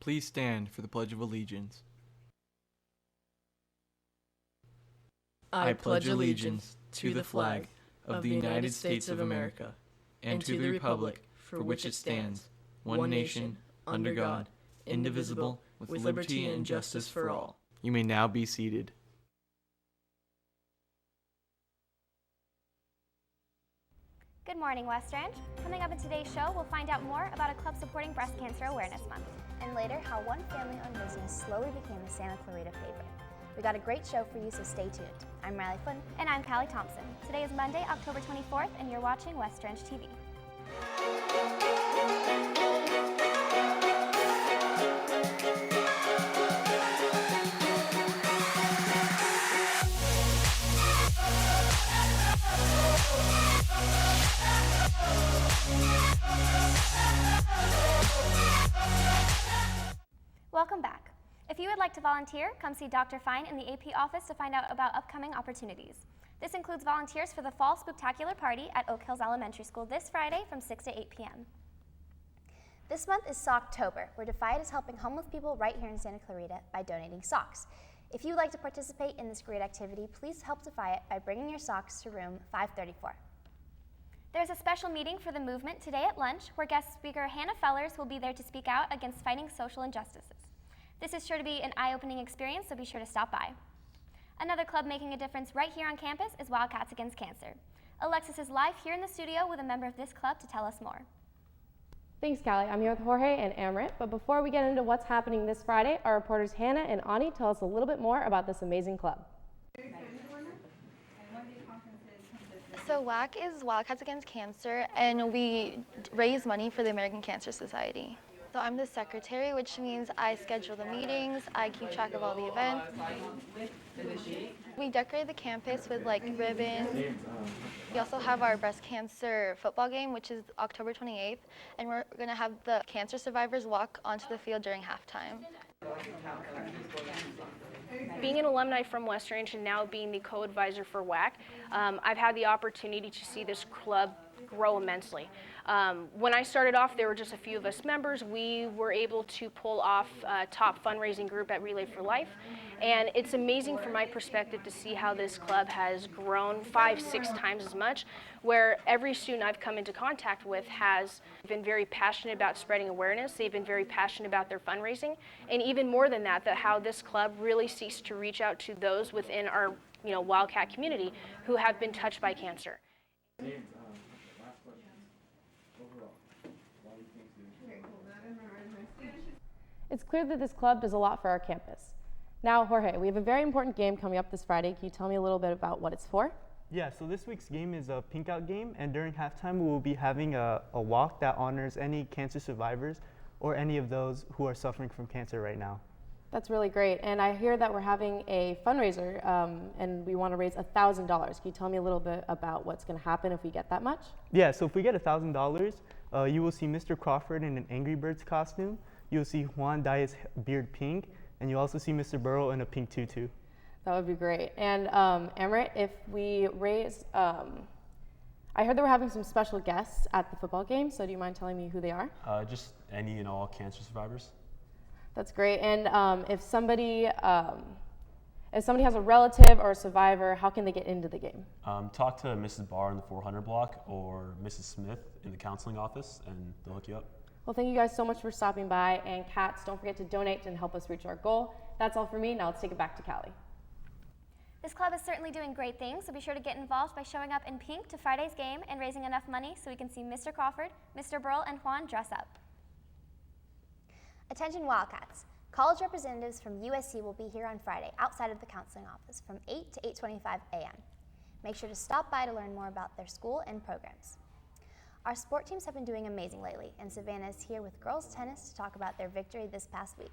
Please stand for the Pledge of Allegiance. I pledge allegiance to the flag of the United States of America and to the republic for which it stands, one nation, under God, indivisible, with liberty and justice for all. You may now be seated. Good morning, West Ranch. Coming up in today's show, we'll find out more about a club supporting Breast Cancer Awareness Month. And later, how one family-owned business slowly became a Santa Clarita favorite. We got a great show for you, so stay tuned. I'm Riley Flynn. And I'm Callie Thompson. Today is Monday, October 24th, and you're watching West Ranch TV. Welcome back. If you would like to volunteer, come see Dr. Fine in the AP office to find out about upcoming opportunities. This includes volunteers for the Fall Spooktacular Party at Oak Hills Elementary School this Friday from 6 to 8 p.m. This month is Socktober, where Defiant is helping homeless people right here in Santa Clarita by donating socks. If you would like to participate in this great activity, please help Defiant by bringing your socks to room 534. There's a special meeting for the movement today at lunch, where guest speaker Hannah Fellers will be there to speak out against fighting social injustices. This is sure to be an eye-opening experience, so be sure to stop by. Another club making a difference right here on campus is Wildcats Against Cancer. Alexis is live here in the studio with a member of this club to tell us more. Thanks, Callie. I'm here with Jorge and Amrit, but before we get into what's happening this Friday, our reporters Hannah and Ani tell us a little bit more about this amazing club. So WAC is Wildcats Against Cancer, and we raise money for the American Cancer Society. So I'm the secretary, which means I schedule the meetings, I keep track of all the events. We decorate the campus with like ribbons. We also have our breast cancer football game, which is October 28th, and we're going to have the cancer survivors walk onto the field during halftime. Being an alumni from West Ranch and now being the co-advisor for WAC, I've had the opportunity to see this club grow immensely. When I started off, there were just a few of us members. We were able to pull off a top fundraising group at Relay for Life, and it's amazing from my perspective to see how this club has grown 5-6 times as much, where every student I've come into contact with has been very passionate about spreading awareness. They've been very passionate about their fundraising, and even more than that, how this club really seeks to reach out to those within our Wildcat community who have been touched by cancer. It's clear that this club does a lot for our campus. Now, Jorge, we have a very important game coming up this Friday. Can you tell me a little bit about what it's for? Yeah, so this week's game is a pink out game, and during halftime we will be having a walk that honors any cancer survivors or any of those who are suffering from cancer right now. That's really great, and I hear that we're having a fundraiser and we want to raise $1,000. Can you tell me a little bit about what's going to happen if we get that much? Yeah, so if we get $1,000, you will see Mr. Crawford in an Angry Birds costume. You'll see Juan dye his beard pink, and you'll also see Mr. Burrow in a pink tutu. That would be great. And Amrit, if we raise, I heard that we're having some special guests at the football game, so do you mind telling me who they are? Just any and all cancer survivors. That's great. And if somebody has a relative or a survivor, how can they get into the game? Talk to Mrs. Barr in the 400 block or Mrs. Smith in the counseling office, and they'll hook you up. Well, thank you guys so much for stopping by. And Cats, don't forget to donate and help us reach our goal. That's all for me. Now let's take it back to Callie. This club is certainly doing great things, so be sure to get involved by showing up in pink to Friday's game and raising enough money so we can see Mr. Crawford, Mr. Burrell, and Juan dress up. Attention Wildcats. College representatives from USC will be here on Friday outside of the counseling office from 8 to 8:25 a.m. Make sure to stop by to learn more about their school and programs. Our sport teams have been doing amazing lately, and Savannah is here with girls tennis to talk about their victory this past week.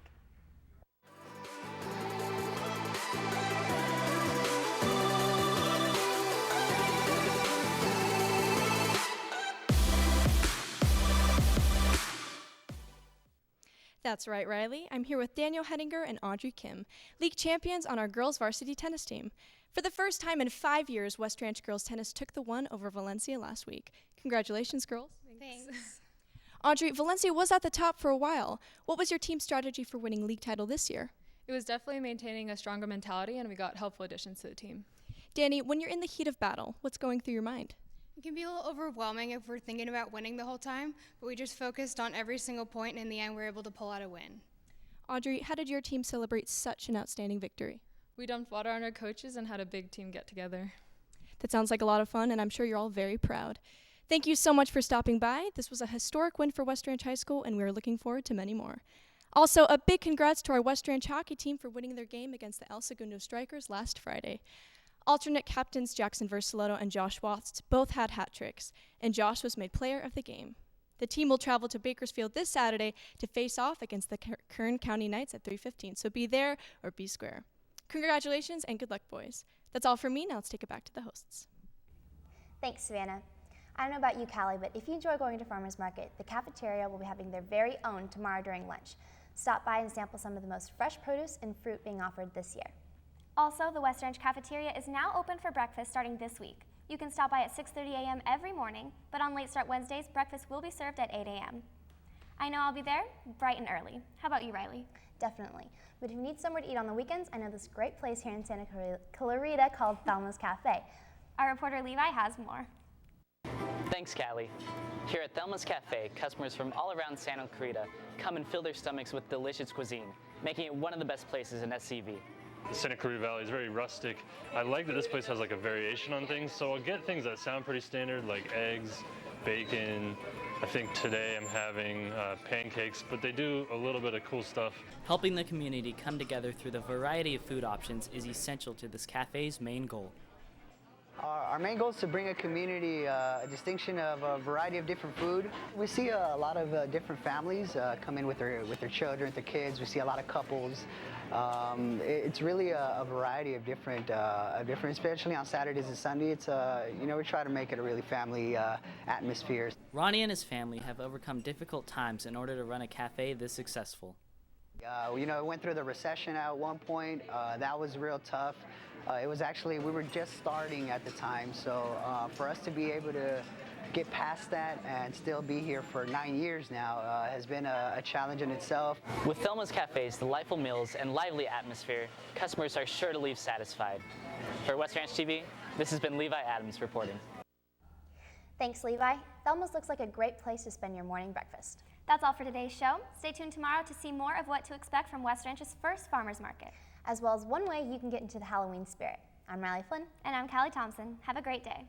That's right, Riley. I'm here with Daniel Hedinger and Audrey Kim, league champions on our girls varsity tennis team. For the first time in 5 years, West Ranch girls tennis took the one over Valencia last week. Congratulations, girls. Thanks. Audrey, Valencia was at the top for a while. What was your team's strategy for winning league title this year? It was definitely maintaining a stronger mentality, and we got helpful additions to the team. Danny, when you're in the heat of battle, what's going through your mind? It can be a little overwhelming if we're thinking about winning the whole time, but we just focused on every single point, and in the end, we were able to pull out a win. Audrey, how did your team celebrate such an outstanding victory? We dumped water on our coaches and had a big team get-together. That sounds like a lot of fun, and I'm sure you're all very proud. Thank you so much for stopping by. This was a historic win for West Ranch High School, and we are looking forward to many more. Also, a big congrats to our West Ranch hockey team for winning their game against the El Segundo Strikers last Friday. Alternate captains Jackson Versaletto and Josh Watts both had hat tricks, and Josh was made player of the game. The team will travel to Bakersfield this Saturday to face off against the Kern County Knights at 3:15, so be there or be square. Congratulations and good luck, boys. That's all from me. Now let's take it back to the hosts. Thanks, Savannah. I don't know about you, Callie, but if you enjoy going to farmers market, the cafeteria will be having their very own tomorrow during lunch. Stop by and sample some of the most fresh produce and fruit being offered this year. Also, the West Ranch cafeteria is now open for breakfast starting this week. You can stop by at 6:30 a.m. every morning, but on late start Wednesdays, breakfast will be served at 8 a.m. I know I'll be there bright and early. How about you, Riley? Definitely. But if you need somewhere to eat on the weekends, I know this great place here in Santa Clarita called Thelma's Cafe. Our reporter Levi has more. Thanks, Callie. Here at Thelma's Cafe, customers from all around Santa Clarita come and fill their stomachs with delicious cuisine, making it one of the best places in SCV. The Santa Clarita Valley is very rustic. I like that this place has like a variation on things, so I'll get things that sound pretty standard, like eggs, bacon. I think today I'm having pancakes, but they do a little bit of cool stuff. Helping the community come together through the variety of food options is essential to this cafe's main goal. Our main goal is to bring a community a distinction of a variety of different food. We see a lot of different families come in with their children, with their kids. We see a lot of couples. It's really a variety of different, especially on Saturdays and Sundays. It's we try to make it a really family atmosphere. Ronnie and his family have overcome difficult times in order to run a cafe this successful. We went through the recession at one point. That was real tough. It was actually, we were just starting at the time, so for us to be able to get past that and still be here for 9 years now has been a challenge in itself. With Thelma's Cafe's delightful meals and lively atmosphere, customers are sure to leave satisfied. For West Ranch TV, this has been Levi Adams reporting. Thanks, Levi. Thelma's looks like a great place to spend your morning breakfast. That's all for today's show. Stay tuned tomorrow to see more of what to expect from West Ranch's first farmers market, as well as one way you can get into the Halloween spirit. I'm Riley Flynn. And I'm Callie Thompson. Have a great day.